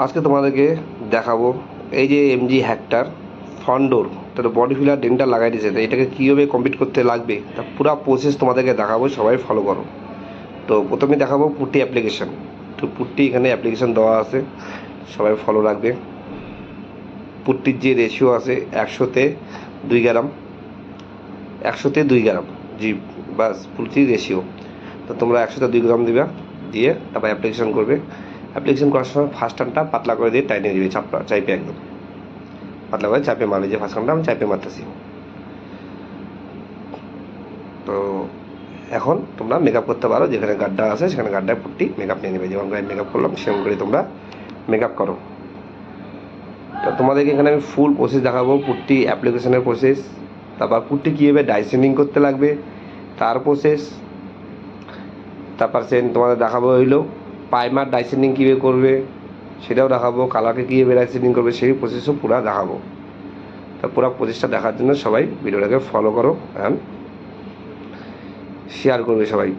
আজকে তোমাদেরকে দেখাবো এই যে এমজি হ্যাক্টর ফ্রন্ট ডোর, তাহলে বডি ফিলার ডেন্টাল লাগাই দিয়েছে, তো এটাকে কীভাবে কমপ্লিট করতে লাগবে তা পুরো প্রসেস তোমাদেরকে দেখাবো, সবাই ফলো করো। তো প্রথমে দেখাবো পুট্টি অ্যাপ্লিকেশন। তো পুট্টি এখানে অ্যাপ্লিকেশন দেওয়া আছে, সবাই ফলো রাখবে। পুট্টির যে রেশিও আছে 100-2 গ্রাম, 100-2 গ্রাম, জি বাস পুট্টির রেশিও। তো তোমরা 100-2 গ্রাম দিবা, দিয়ে তারপর অ্যাপ্লিকেশন করবে। অ্যাপ্লিকেশন করার সময় ফার্স্ট টানটা পাতলা করে দিয়ে টাইনে দিবে, চাইপে একদম পাতলা করে চাপে মারবে, যে ফার্স্ট টানটা আমি চাইপে মারতেছি। তো এখন তোমরা মেকআপ করতে পারো, যেখানে গাড্ডা আছে সেখানে গাড্ডায় পুট্টি মেকআপ নিয়ে নেবে, যেমন করে মেকআপ করলাম সেরকম করে তোমরা মেকআপ করো। তো তোমাদেরকে এখানে আমি ফুল প্রসেস দেখাবো, পুট্টি অ্যাপ্লিকেশনের প্রসেস, তারপর পুট্টি কীভাবে ডাইসেন্ডিং করতে লাগবে তার প্রসেস, তারপর তোমাদের দেখাবো হইলো প্রাইমার ডাইসেন্ডিং কীভাবে করবে সেটাও দেখাবো, কালারকে কীভাবে ডাইসেন্ডিং করবে সেই প্রসেসও পুরো দেখাবো। তা পুরো প্রসেসটা দেখার জন্য সবাই ভিডিওটাকে ফলো করো অ্যান্ড শেয়ার করবে সবাই।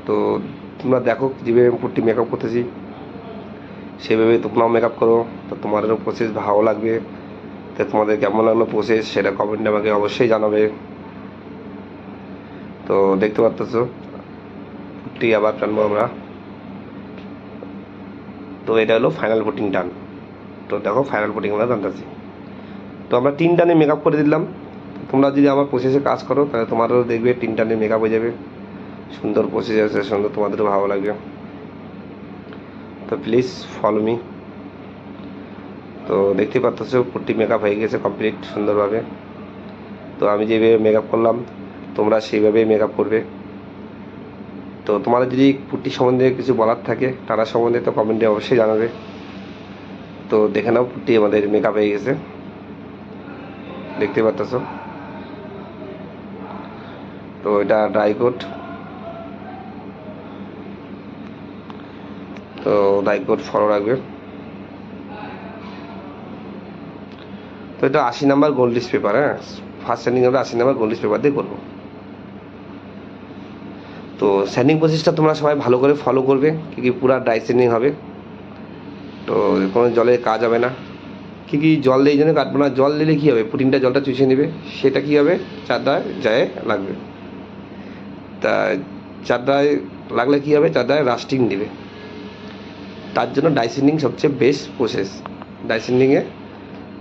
তো তোমরা দেখো যেভাবে আমি পুট্টি মেকআপ করতেছি সেভাবে তোমরাও মেকআপ করো, তো তোমাদেরও প্রসেস ভালো লাগবে। তো তোমাদের কেমন লাগলো প্রসেস সেটা কমেন্টে আমাকে অবশ্যই জানাবে। তো দেখতে পাচ্ছো পুট্টি আবার টানবো আমরা। তো এটা হলো ফাইনাল পুটিং টান। তো দেখো ফাইনাল পুটিং আমরা টানতেছি। তো আমরা 3 টানে মেকআপ করে দিলাম। তোমরা যদি আমার প্রসেসে কাজ করো তাহলে তোমারও দেখবে 3 টানে মেকআপ হয়ে যাবে, সুন্দর প্রসেস আছে, সুন্দর, তোমাদেরও ভালো লাগবে। তো প্লিজ ফলো মি। তো দেখতে পাচ্ছ পুট্টি মেকআপ হয়ে গেছে কমপ্লিট সুন্দরভাবে। তো আমি যেভাবে মেকআপ করলাম তোমরা সেইভাবেই মেকআপ করবে। তো তোমাদের যদি পুট্টি সম্বন্ধে কিছু বলার থাকে টানা সম্বন্ধে তো কমেন্টে অবশ্যই জানাবে। তো দেখে নাও পুট্টি আমাদের মেকআপ হয়ে গেছে, দেখতে পাচ্ছ। তো এটা ড্রাই কোট, তো ড্রাই কোট ফলো রাখবে। তো এটা 80 নাম্বার গোল্ডিশ পেপার, হ্যাঁ ফার্স্ট স্যান্ডিং আমরা 80 নাম্বার গোল্ডিশ পেপার দিয়ে করবো। তো স্যান্ডিং প্রসেসটা তোমরা সবাই ভালো করে ফলো করবে, কি পুরো ড্রাই স্যান্ডিং হবে। তো কোনো জলে কাজ হবে না, কি জল দিয়ে এই জন্য কাটবো না, জল দিলে কী হবে পুটিংটা জলটা চুষে নেবে, সেটা কী হবে চারদায় যায় লাগবে। তা চারদায় লাগলে কী হবে, চারদায় রাস্টিং দিবে। তার জন্য ডাইসেন্ডিং সবচেয়ে বেস্ট প্রসেস, ডাইসেন্ডিংয়ে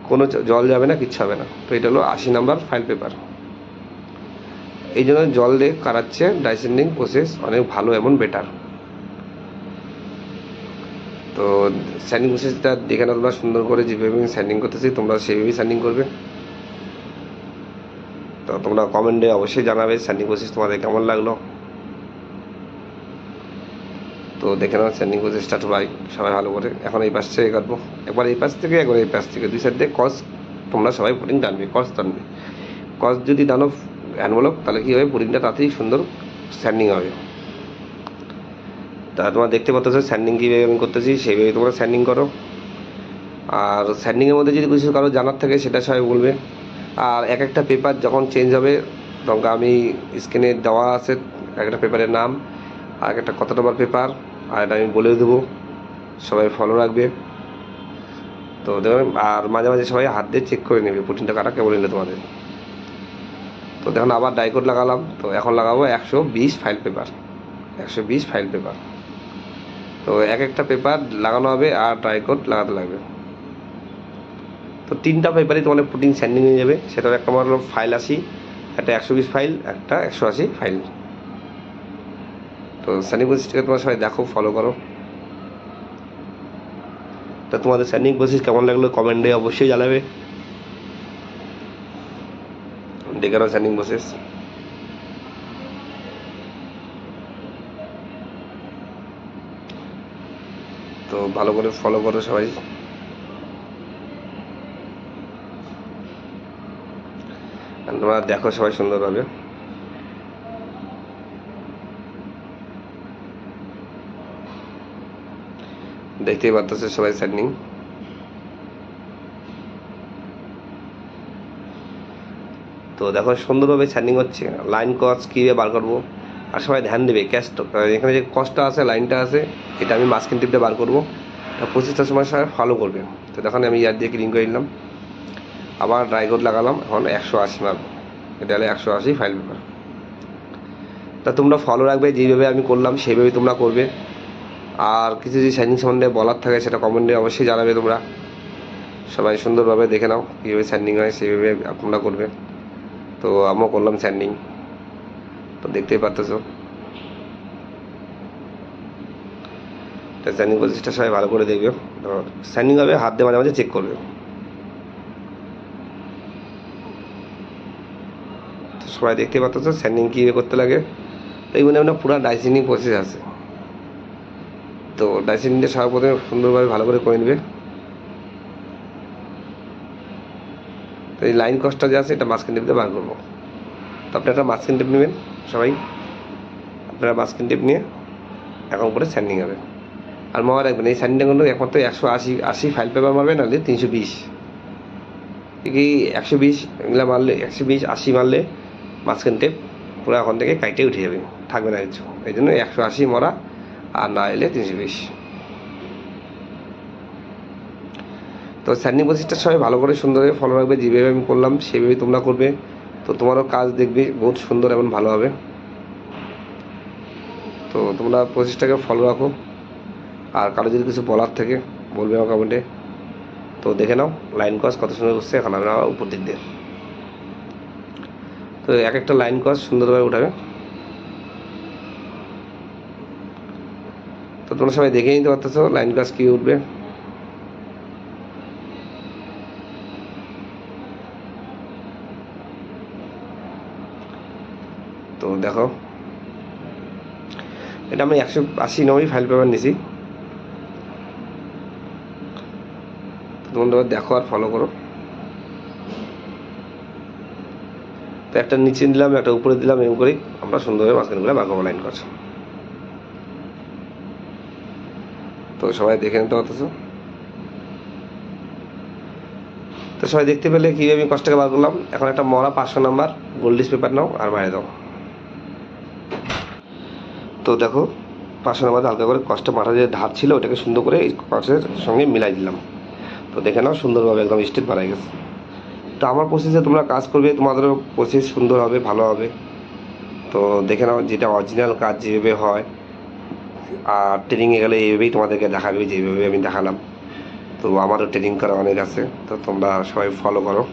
কোনো জল যাবে না, কিচ্ছু হবে না। তো এটা হলো 80 নাম্বার ফাইল পেপার, এই জন্য জল দিয়ে কাটাচ্ছে ডাইসেন্ডিং প্রসেস অনেক ভালো এবং বেটার। তো স্যান্ডিং প্রসেসটা দেখে না তোমরা সুন্দর করে, যেভাবে আমি স্যান্ডিং করতেছি তোমরা সেইভাবেই স্যান্ডিং করবে। তো তোমরা কমেন্টে অবশ্যই জানাবে স্যান্ডিং প্রসেস তোমাদের কেমন লাগলো। তো দেখে নাও স্যান্ডিং প্রসেসটা সবাই ভালো করে। এখন এই পাশ থেকে কাটবো, একবার এই পাশ থেকে একবার এই পাশ থেকে, দুই সাইড দিয়ে কস তোমরা সবাই পুটিং টানবে, কস টানবে। কস যদি টানো অ্যানভেলপ তাহলে কী হবে পুটিংটা তাড়াতাড়ি সুন্দর স্যান্ডিং হবে। তা তোমরা দেখতে পাচ্ছ স্যান্ডিং কীভাবে আমি করতেছি সেইভাবে তোমরা স্যান্ডিং করো। আর স্যান্ডিংয়ের মধ্যে যদি কিছু কারো জানার থাকে সেটা সবাই বলবে। আর এক একটা পেপার যখন চেঞ্জ হবে তখন আমি স্ক্রিনে দেওয়া আছে একটা পেপারের নাম আর একটা কত নম্বর পেপার, আর এটা আমি বলে দেবো, সবাই ফলো রাখবে। তো দেখুন, আর মাঝে মাঝে সবাই হাত দিয়ে চেক করে নেবে পুটিংটা কাটা কেমন নিলে তোমাদের। তো দেখুন আবার ডাইকোট লাগালাম, তো এখন লাগাবো 120 ফাইল পেপার, 120 ফাইল পেপার। তো এক একটা পেপার লাগানো হবে আর ডাইকোট লাগাতে লাগবে। তো 3টা পেপারই তোমাদের পুটিং স্যান্ডিং হয়ে যাবে। সেটার একটা আমার হলো ফাইল 80, একটা 120 ফাইল, একটা 180 ফাইল। তো স্যান্ডিং প্রসেসটাকে তোমরা সবাই দেখো, ফলো করো। তো তোমাদের স্যান্ডিং প্রসেস কেমন লাগলো কমেন্টে অবশ্যই জানাবে। দেখে নাও স্যান্ডিং প্রসেস। তো ভালো করে ফলো করো সবাই। তোমরা দেখো সবাই সুন্দরভাবে। দেখতেই পারতেছে সবাই স্যান্ডিং। তো দেখো সুন্দরভাবে স্যান্ডিং হচ্ছে। লাইন কস কীভাবে বার করবো আর সবাই ধ্যান দেবে এখানে যে কষ্টটা আছে, লাইনটা আছে, এটা আমি মাস্কিং টেপ দিয়ে বার করবো। এটা প্রসেসটার সময় সবাই ফলো করবে। তো দেখুন আমি ইয়ার দিয়ে ক্লিন করে নিলাম, আবার ড্রাই কোড লাগালাম, এখন 180 মারবো। এটা হলো 180 ফাইল পেপার। তা তোমরা ফলো রাখবে, যেইভাবে আমি করলাম সেইভাবেই তোমরা করবে। আর কিছু যদি শাইনিং সম্বন্ধে বলার থাকে সেটা কমেন্টে অবশ্যই জানাবে। তোমরা সবাই সুন্দরভাবে দেখে নাও কীভাবে স্যান্ডিং হয়, সেইভাবে তোমরা করবে। তো আমিও করলাম স্যান্ডিং, তো দেখতেই পারতেছো। তো স্যান্ডিং প্রসেসটা সবাই ভালো করে দেখবে। স্যান্ডিং হবে, হাত দিয়ে মাঝে মাঝে চেক করবে। তো সবাই দেখতে পারতেছো স্যান্ডিং কীভাবে করতে লাগে। তো এইখানে একটা পুরো ডাইসিনিং প্রসেস আছে। তো ডাইসিনিংটা সর্বপ্রথমে সুন্দরভাবে ভালো করে নেবে। তো এই লাইন কস্টটা যে আছে এটা মাস্কিং টেপ দিয়ে বার করবো। তো আপনি একটা মাস্কিং টেপ নেবেন, সবাই আপনারা মাস্কিং টেপ নিয়ে এখন করে স্যান্ডিং হবে। আর মনে রাখবেন এই স্যান্ডিংটা কিন্তু একমাত্র 180 ফাইল পেপার মারবেন, নাহলে 320 কি 120 এগুলো মারলে, 120 80 মারলে মাস্কিং টেপ পুরো এখন থেকে কাইটে উঠে যাবে, থাকবে না কিছু। এই জন্য 180 মরা, আর না এলে 320। তো স্যান্ডিং প্রসেসটা সবাই ভালো করে সুন্দরভাবে ফলো রাখবে, যেভাবে আমি করলাম সেভাবেই তোমরা করবে। তো তোমারও কাজ দেখবে বহুত সুন্দর এবং ভালো হবে। তো তোমরা প্রসেসটাকে ফলো রাখো। আর কারো যদি কিছু বলার থাকে বলবে আমার কমেন্টে। তো দেখে নাও লাইন কস কত সুন্দর করছে। এখন আমরা উপর দিক দিয়ে তো এক একটা লাইন কস সুন্দরভাবে উঠাবে। তো তোমরা সবাই দেখে নিতে পারতেছো লাইন কস কি উঠবে। তো দেখো এটা আমি 180 নম্বরই ফাইল পেপার নিছি। তোমরা দেখো আর ফলো করো। তো একটা নিচে দিলাম, একটা উপরে দিলাম, এরকম করেই আমরা সুন্দরভাবে মাঝখানগুলো বাঁকাবো লাইন করছি। তো সবাই দেখে নিতে পারতেছো। তো সবাই দেখতে পেলে কীভাবে আমি কষ্টকে বার করলাম। এখন একটা মরা 500 নাম্বার গোল্ডিশ পেপার নাও আর বাইরে দাও। তো দেখো 500 নাম্বার হালকা করে কষ্ট মাথা যে ধার ছিল ওটাকে সুন্দর করে এই কষ্টের সঙ্গে মিলাই দিলাম। তো দেখে নাও সুন্দরভাবে একদম স্ট্রেট বানাই গেছে। তো আমার প্রসেসে তোমরা কাজ করবে, তোমাদেরও প্রসেস সুন্দর হবে, ভালো হবে। তো দেখে নাও যেটা অরিজিনাল কাজ যেভাবে হয়। আর ট্রেনিংয়ে গেলে এইভাবেই তোমাদেরকে দেখাবে, যেভাবে আমি দেখালাম। তো আমারও ট্রেনিং করা অনেক আছে, তো তোমরা সবাই ফলো করো।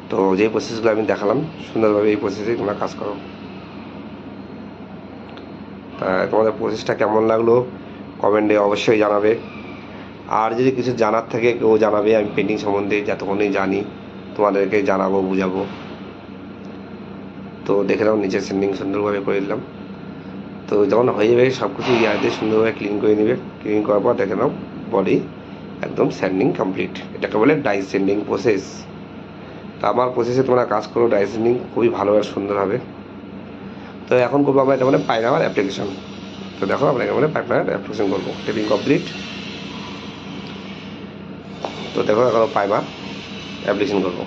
তো যে প্রসেসগুলো আমি দেখালাম সুন্দরভাবে এই প্রসেসেই তোমরা কাজ করো। তা তোমাদের প্রসেসটা কেমন লাগলো কমেন্টে অবশ্যই জানাবে। আর যদি কিছু জানার থাকে কেউ জানাবে, আমি পেন্টিং সম্বন্ধে যতক্ষণই জানি তোমাদেরকে জানাবো, বুঝাবো। তো দেখে নাও নিচে সেন্ডিং সুন্দরভাবে করে দিলাম। তো যখন হয়ে যাবে সব কিছু ইয়ার দিয়ে সুন্দরভাবে ক্লিন করে নেবে। ক্লিন করার পর দেখে নাও বডি একদম স্যান্ডিং কমপ্লিট। এটাকে বলে ডাই সেন্ডিং প্রসেস। তা আমার প্রসেসে তোমরা কাজ করো, ডাই সেন্ডিং খুবই ভালো আর সুন্দর হবে। তো এখন করবো আমরা এটা মানে পাইনামার অ্যাপ্লিকেশন। তো দেখো আমরা এখানে পাইনামার অ্যাপ্লিকেশন করবো, টেপিং কমপ্লিট। তো দেখো এখন পাইমার অ্যাপ্লিকেশন করবো।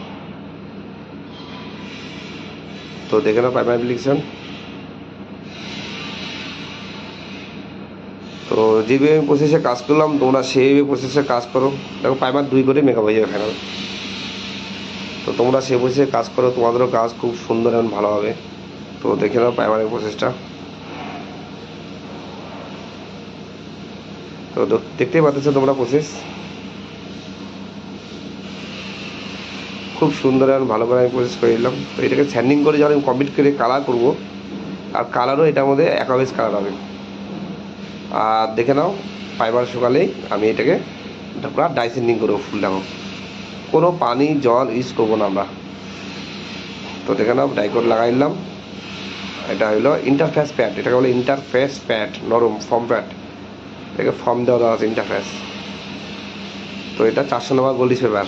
তো দেখে নাও পাইমার অ্যাপ্লিকেশন। তো যেভাবে প্রসেসে কাজ করলাম তোমরা সেইভাবে প্রসেসে কাজ করো। দেখো পাইমার 2 করে মেকআপ হয়ে যাবে ফাইনাল। তো তোমরা সেই প্রসেসে কাজ করো, তোমাদেরও কাজ খুব সুন্দর এবং ভালো হবে। তো দেখে নাও প্রাইমারের প্রসেসটা। তো দেখতেই পাচ্ছ তোমরা প্রসেস খুব সুন্দর এবং ভালো করে আমি প্রসেস করে দিলাম। তো এটাকে স্যান্ডিং করে যখন আমি কমপ্লিট করে কালার করবো, আর কালারও এটার মধ্যে অ্যাকোয়ারিয়াস কালার হবে। আর দেখে নাও ফাইবার সকালেই আমি এটাকে পুরো ডাই সেন্ডিং করবো ফুল। দেখো কোনো পানি জল ইউজ করবো না আমরা। তো দেখে নাও ডাইকোড লাগাই দিলাম। এটা হলো ইন্টারফেস প্যাড, এটাকে বলে ইন্টারফেস প্যাড, নরম ফর্ম প্যাড। এটাকে ফর্ম দেওয়া আছে ইন্টারফেস। তো এটা 400 নম্বর গোল্ডিশ পেপার।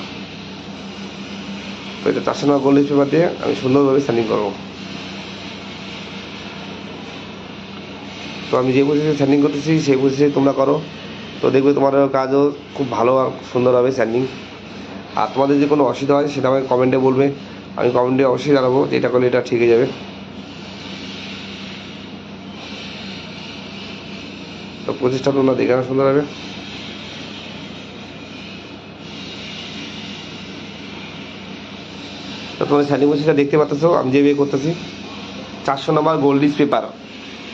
তো এটা 400 নম্বর গোল্ডিশ পেপার দিয়ে আমি সুন্দরভাবে স্যান্ডিং করবো। তো আমি যে প্রসেসে স্যান্ডিং করতেছি সেই প্রসেসে তোমরা করো। তো দেখবে তোমার কাজও খুব ভালো আর সুন্দর হবে স্যান্ডিং। আর তোমাদের যদি কোনো অসুবিধা হয় সেটা আমাকে কমেন্টে বলবে, আমি কমেন্টে অবশ্যই জানাবো যে এটা করলে এটা ঠিক হয়ে যাবে। তো প্রচেষ্টা তোমরা দেখে না সুন্দর হবে। তো তোমাদের স্যান্ডিং প্রসেসটা দেখতে পাচ্ছ আমি যেভাবে করতেছি। 400 নম্বর গোল্ড লিস্ট পেপার,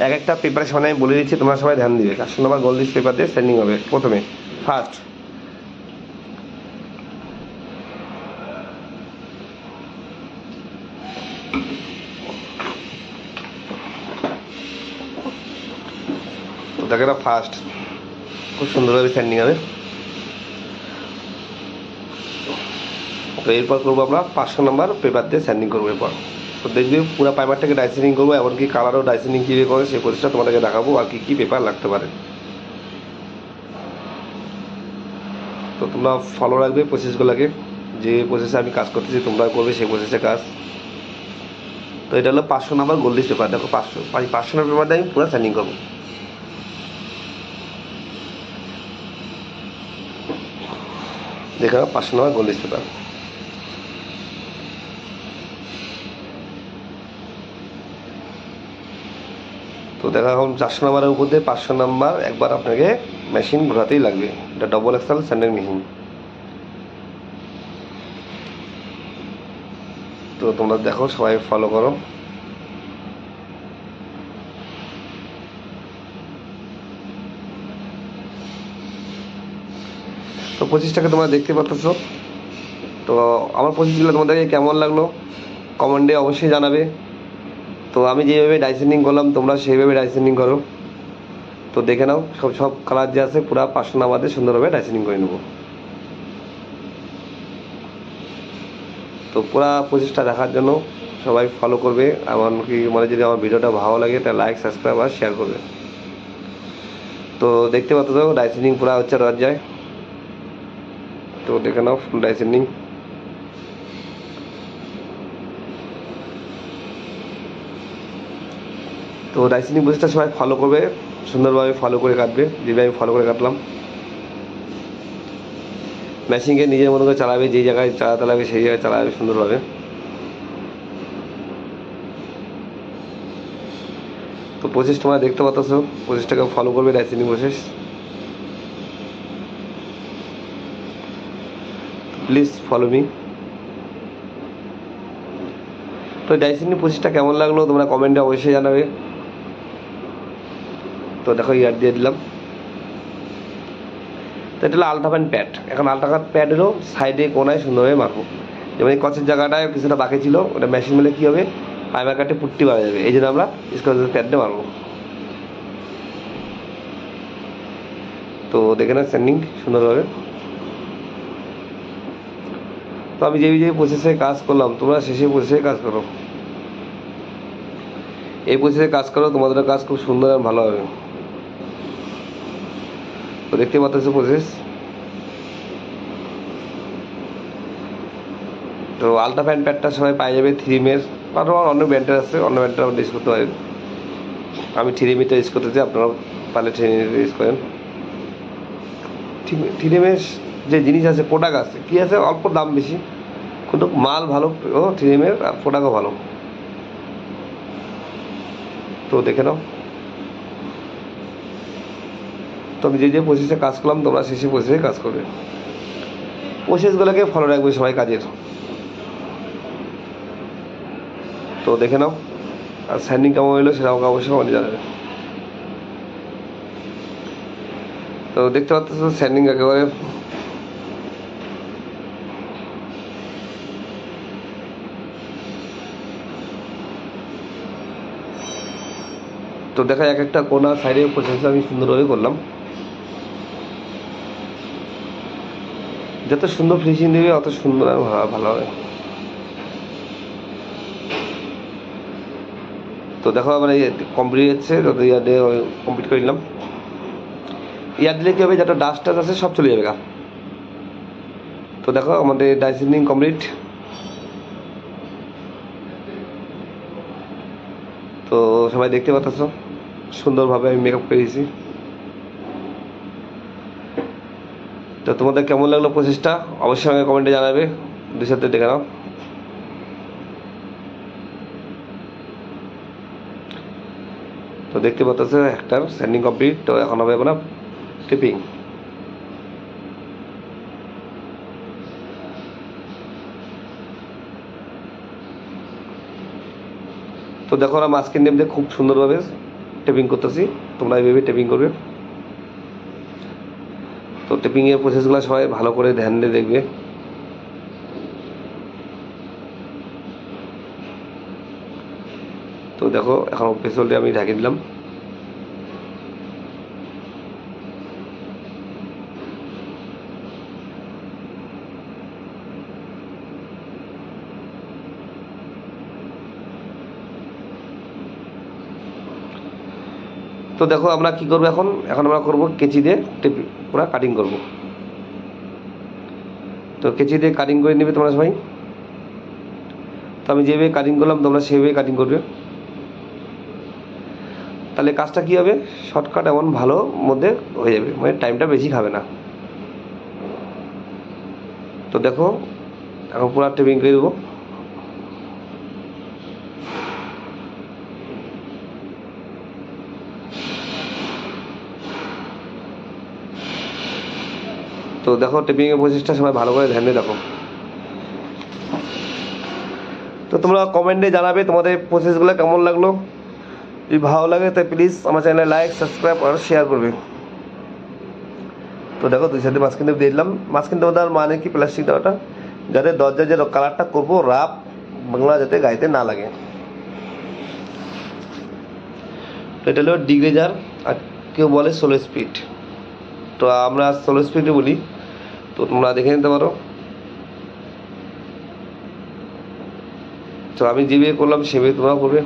এক একটা পেপারের সামনে আমি বলে দিচ্ছি, তোমরা সবাই ধ্যান দিবে। 400 নম্বর গোল্ড লিস্ট পেপার দিয়ে স্যান্ডিং হবে। প্রথমে ফার্স্ট তো দেখে না, ফার্স্ট খুব সুন্দরভাবে স্যান্ডিং হবে। তো এরপর করবো আমরা 500 নম্বর পেপার দিয়ে স্যান্ডিং করবো। এরপর তো দেখবে পুরো পেপারটাকে ডাইসেনিং করবো, এমনকি কালারও ডাইসেনিং কীভাবে করে সেই প্রসেসটা তোমাদেরকে দেখাবো, আর কী কী পেপার লাগতে পারে। তো তোমরা ফলো রাখবে প্রসেসগুলোকে, যে প্রসেসে আমি কাজ করতেছি তোমরা করবে সেই প্রসেসে কাজ। তো এটা হলো 500 নম্বর গোল্ড লিস্ট পেপার। দেখো 500 নম্বর পেপার দিয়ে আমি পুরো স্যান্ডিং করবো। দেখো 500 নম্বর গোল্ড লিস্ট পেপার। তো দেখা এখন 400 নম্বরের উপর দিয়ে 500 নম্বর একবার আপনাকে মেশিন ঘোরাতেই লাগবে। এটা ডবল এক্সেল স্যান্ডিং মেশিন। তো তোমরা দেখো, সবাই ফলো করো। তো 25টাকে তোমরা দেখতে পাচ্ছ। তো আমার 25গুলো তোমাদেরকে কেমন লাগলো কমেন্টে অবশ্যই জানাবে। তো আমি যেভাবে ডাইসেন্ডিং করলাম তোমরা সেইভাবে ডাইসেন্ডিং করো। তো দেখে নাও, সব কালার যে আছে পুরো 500 নাম্বারে সুন্দরভাবে ডাইসেন্ডিং করে নেবো। তো পুরো প্রচেষ্টা দেখার জন্য সবাই ফলো করবে, এমনকি যদি আমার ভিডিওটা ভালো লাগে তাহলে লাইক, সাবস্ক্রাইব আর শেয়ার করবে। তো দেখতে পাচ্ছ তো ডাইসেন্ডিং পুরো হচ্ছে রাজ্যায়। তো দেখে নাও ফুল ডাইসেন্ডিং। তো ডাইসেন্ডিং প্রসেসটা সবাই ফলো করবে, সুন্দরভাবে ফলো করে কাটবে যেভাবে আমি ফলো করে কাটলাম। মেশিনকে নিজের মতো করে চালাবে, যেই জায়গায় চালাতে লাগবে সেই জায়গায় চালাবে সুন্দরভাবে। তো প্রসেস তোমরা দেখতে পাচ্ছ, প্রসেসটাকে ফলো করবে ডাইসেন্ডিং প্রসেস। Please follow me. তো ডাইসেন্ডিং প্রসেসটা কেমন লাগলো তোমরা কমেন্টে অবশ্যই জানাবে। তো দেখো ইয়ার দিয়ে দিলাম। তো এটা হলো আলট্রাফাইন প্যাড। এখন আলট্রাফাইন প্যাড হলো সাইডে কোনায় সুন্দরভাবে মারবো। যেমন এই কচের জায়গাটায় কিছুটা বাকি ছিল, ওটা মেশিন মেলে কী হবে, ফাইবার কাটে পুট্টি মারা যাবে। এই জন্য আমরা স্কোয়ার প্যাড দিয়ে মারবো। তো দেখে না স্যান্ডিং সুন্দরভাবে। তো আমি যে প্রসেসে কাজ করলাম তোমরা শেষে প্রসেসে কাজ করো। এই প্রসেসে কাজ করো, তোমাদের কাজ খুব সুন্দর আর ভালো হবে। তো দেখতে পাচ্ছ প্রসেস। তো আলট্রাফাইন প্যাডটা সবাই পাই যাবে 3M-এর, আরও অন্য ব্র্যান্ডের আছে, অন্য ব্র্যান্ডটা ইউজ করতে পারেন। আমি 3M-টা ইউজ করতেছি, আপনারা পারলে 3M ইউজ করেন। 3M-এর যে জিনিস আছে, প্রোডাক্ট আছে, কী আছে, অল্প দাম বেশি কিন্তু মাল ভালো। 3M-এর আর প্রোডাক্টও ভালো। তো দেখে নাও। তো আমি যে প্রসেসে কাজ করলাম তোমরা শেষে প্রসেসে কাজ করবে। প্রসেসগুলোকে ফলো রাখবে সবাই কাজের। তো দেখে নাও, আর স্যান্ডিং কেমন হলো সেটা আমাকে অবশ্যই কমেন্টে জানাবে। তো দেখতে পাচ্ছ স্যান্ডিং একেবারে তো দেখা এক একটা কোনা সাইডে প্রসেস আমি সুন্দরভাবে করলাম। যত সুন্দর ফিনিশিং দেবে অত সুন্দর আর ভালো হবে। তো দেখো আমার কমপ্লিট হচ্ছে, যত ইয়ার দিয়ে কমপ্লিট করে নিলাম। ইয়ার দিলে কী হবে, যত ডাস্ট টাস্ট আছে সব চলে যাবে গা। তো দেখো আমাদের ডাইসেন্ডিং কমপ্লিট। তো সবাই দেখতে পাচ্ছ সুন্দরভাবে আমি মেকআপ করে দিয়েছি। তো তোমাদের কেমন লাগলো প্রসেসটা অবশ্যই আমাকে কমেন্টে জানাবে। দুই সাথে দেখে নাও। তো তো দেখতে পাচ্ছ একটা স্যান্ডিং কমপ্লিট। তো এখন হবে আপনার টিপিং। তো দেখো আমরা মাস্কিন টেপ দিয়ে খুব সুন্দরভাবে টেপিং করতেছি, তোমরা এইভাবে টেপিং করবে। তো টেপিংয়ের প্রসেসগুলো সবাই ভালো করে ধ্যান দিয়ে দেখবে। তো দেখো এখন পেছনটি আমি ঢাকি দিলাম। তো দেখো আমরা কি করবো এখন আমরা করব কেচি দিয়ে পুরো কাটিং করব। তো কেচি দিয়ে কাটিং করে নেবে তোমরা সবাই। তো আমি যেভাবে কাটিং করলাম তোমরা সেভাবে কাটিং করবে, তাহলে কাজটা কি হবে, শর্টকাট এমন ভালো মধ্যে হয়ে যাবে, মানে টাইমটা বেশি খাবে না। তো দেখো এখন পুরো টেপিং করে দেবো। তো দেখো টেপিং এর প্রসেসটা সবাই ভালো করে ধ্যান দিয়ে দেখো। তো তোমরা কমেন্টে জানাবে তোমাদের প্রসেসগুলো কেমন লাগলো। যদি ভালো লাগে তাই প্লিজ আমার চ্যানেলে লাইক, সাবস্ক্রাইব আর শেয়ার করবে। তো দেখো দুই সাইডে মাস্কিন টেপ দিয়ে দিলাম। মাস্কিন টেপ দেওয়ার মানে কি, প্লাস্টিক দেওয়াটা যাতে দরজার যে কালারটা করবো রাফ বাংলা যাতে গাইতে না লাগে। তো এটা হলো ডিগ্রেজার, আর কেউ বলে 16 স্পিড। তো আমরা 16 স্পিডে বলি। তো তোমরা দেখে নিতে পারো। তো আমি যেভাবে করলাম সেভাবে তোমরা করবে।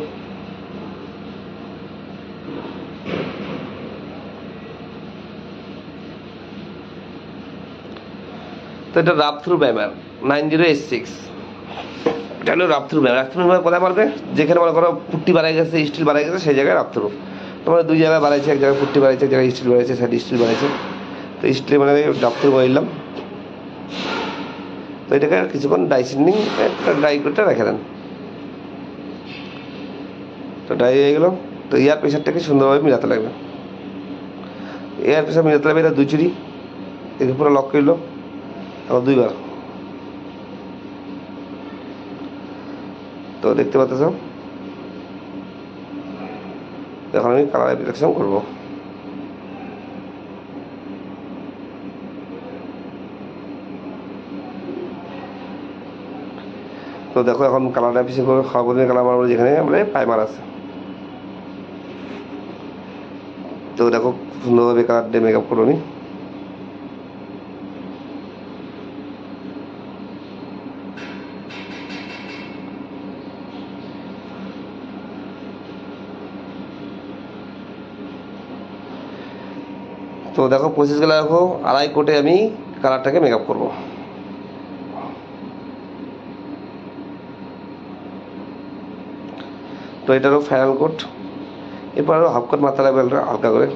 তো এটা রাফ থ্রু ব্যামার 9086, এটা হলো রাফ থ্রু ব্যামার। রাফ থ্রু ব্যামার কোথায় পারবে, যেখানে মনে করো পুট্টি বাড়াই গেছে, স্টিল বাড়াই গেছে, সেই জায়গায় রাফ থ্রু। তোমরা দুই জায়গায় বাড়াইছে, এক জায়গায় পুট্টি বাড়াইছে, এক জায়গায় স্টিল বাড়াইছে, সাইড স্টিল বাড়াইছে। তো স্টিল মানে রাফ থ্রু বাড়াইলাম। তো এটাকে কিছুক্ষণ ডাইসিনিং ড্রাই করতে রেখে দেন। তো ড্রাই হয়ে গেল। তো এয়ার প্রেশারটাকে সুন্দরভাবে মিলাতে লাগবে। এয়ার প্রেশার মিলাতে লাগবে। এটা 2 চুরি, একে পুরো লক করলো। এখন 2 বার। তো দেখতে পাচ্ছ এখন আমি কালার অ্যাপ্লিকেশন করবো। তো দেখো এখন কালার অ্যাপ্লিকেশন করে খাওয়া পর্যন্ত কালার মারবো যেখানে আমরা প্রাইমার আছে। তো দেখো সুন্দরভাবে কালার দিয়ে মেকআপ করো নি। তো দেখো প্রসেসগুলো দেখো, 2.5 কোটে আমি কালারটাকে মেকআপ করবো। তো এটারও ফাইনাল কোট। এরপর আরও হাফ কোট মাথা লাগবে হালকা করে।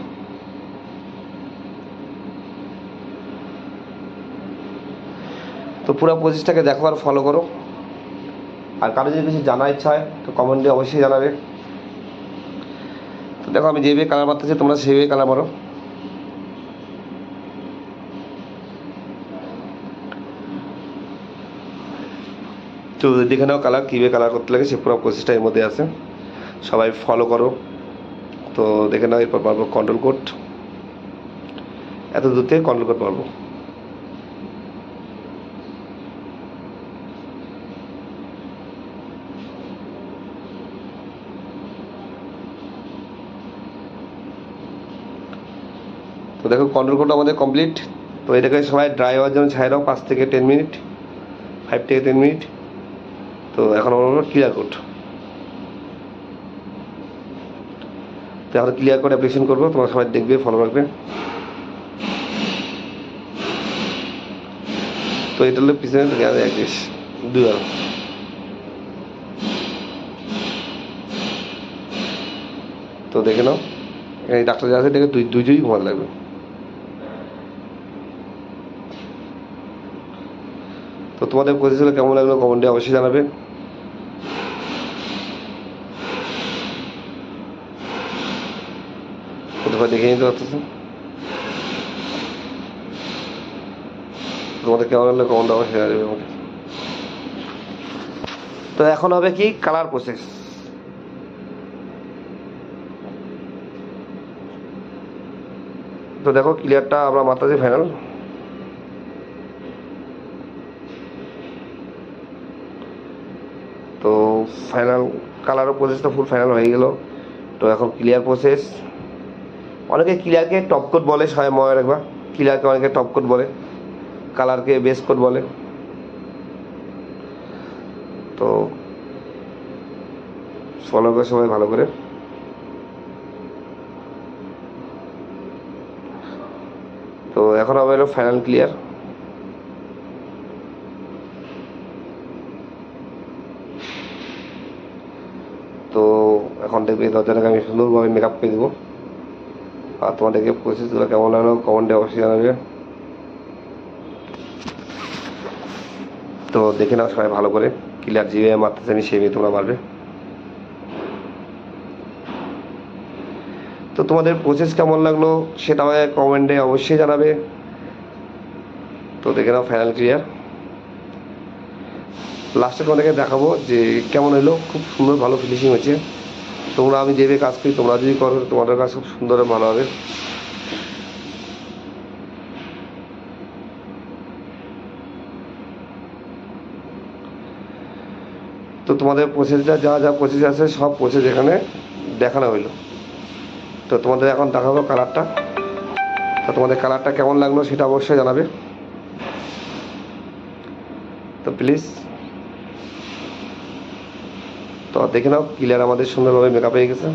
তো পুরো প্রসেসটাকে দেখো আর ফলো করো। আর কারো যদি কিছু জানার ইচ্ছা হয় তো কমেন্টে অবশ্যই জানাবে। তো দেখো আমি যেভাবে কালার মারতেছি তোমরা সেইভাবে কালার মারো। তো দেখে নাও কালার কীভাবে কালার করতে লাগে, সে পুরো প্রসেসটা এর মধ্যে আছে, সবাই ফলো করো। তো দেখে নাও এরপর পারবো কন্ট্রোল কোড, এত দূর থেকে কন্ট্রোল কোড পারবো। তো দেখো কন্ট্রোল কোড আমাদের কমপ্লিট। তো এটাকে সবাই ড্রাই হওয়ার জন্য ছাই দাও 5 থেকে 10 মিনিট, 5 থেকে 10 মিনিট। তো এখন আমরা ক্লিয়ার কোড। তো এখন ক্লিয়ার কোড অ্যাপ্লিকেশন করবো, তোমরা সবাই দেখবে, ফলো রাখবে। তো এটা হলো পিছনে 2 বার। তো দেখে নাও এখানে ডাক্তার যা আছে দেখে 2 জুড়ি ঘুমাতে লাগবে। তো তোমাদের প্রসেসগুলো কেমন লাগলো কমেন্টে অবশ্যই জানাবে। তোমরা দেখে নিতে পারতেছো। তোমাদের কেমন লাগলো কমেন্ট অবশ্যই জানাবে আমাকে। তো এখন হবে কি কালার প্রসেস। তো দেখো ক্লিয়ারটা আমরা মারতেছি ফাইনাল। তো ফাইনাল কালারও প্রসেসটা ফুল ফাইনাল হয়ে গেল। তো এখন ক্লিয়ার প্রসেস। অনেকে ক্লিয়ারকে টপ কোট বলে, সবাই মনে রাখবা। ক্লিয়ারকে অনেকে টপ কোট বলে, কালারকে বেস কোট বলে। তো ফলো করে সবাই ভালো করে। তো এখন হবে হলো ফাইনাল ক্লিয়ার। তো এখন দেখবে দরজাটাকে আমি সুন্দরভাবে মেকআপ করে দেবো। আর তোমাদেরকে প্রসেসগুলো কেমন লাগলো কমেন্টে অবশ্যই জানাবে। তো দেখে নাও সবাই ভালো করে। ক্লিয়ার যেভাবে মারতেছে আমি সেভাবে তোমরা মারবে। তো তোমাদের প্রসেস কেমন লাগলো সেটা আমাকে কমেন্টে অবশ্যই জানাবে। তো দেখে নাও ফাইনাল ক্লিয়ার। লাস্টে তোমাদেরকে দেখাবো যে কেমন হলো। খুব সুন্দর ভালো ফিনিশিং হচ্ছে। তোমরা আমি যেভাবে কাজ করি তোমরা যদি করো তোমাদের কাজ খুব সুন্দর ভালো হবে। তো তোমাদের প্রসেসটা যা যা প্রসেস আছে সব প্রসেস এখানে দেখানো হইলো। তো তোমাদের এখন দেখাবো কালারটা। তো তোমাদের কালারটা কেমন লাগলো সেটা অবশ্যই জানাবে। তো প্লিজ তো দেখে নাও ক্লিয়ার আমাদের সুন্দরভাবে মেকআপ হয়ে গেছে।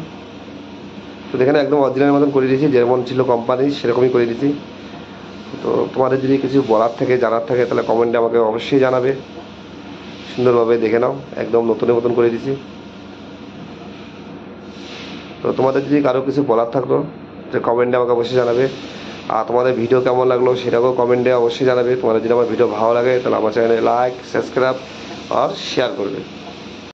তো দেখে নাও একদম অরিজিনাল মতন করে দিয়েছি, যেমন ছিল কোম্পানি সেরকমই করে দিয়েছি। তো তোমাদের যদি কিছু বলার থাকে জানার থাকে তাহলে কমেন্টে আমাকে অবশ্যই জানাবে। সুন্দরভাবে দেখে নাও একদম নতুনের মতন করে দিয়েছি। তো তোমাদের যদি কারো কিছু বলার থাকলো যে কমেন্টে আমাকে অবশ্যই জানাবে। আর তোমাদের ভিডিও কেমন লাগলো সেটাকেও কমেন্টে অবশ্যই জানাবে। তোমাদের যদি আমার ভিডিও ভালো লাগে তাহলে আমার চ্যানেলে লাইক সাবস্ক্রাইব আর শেয়ার করবে।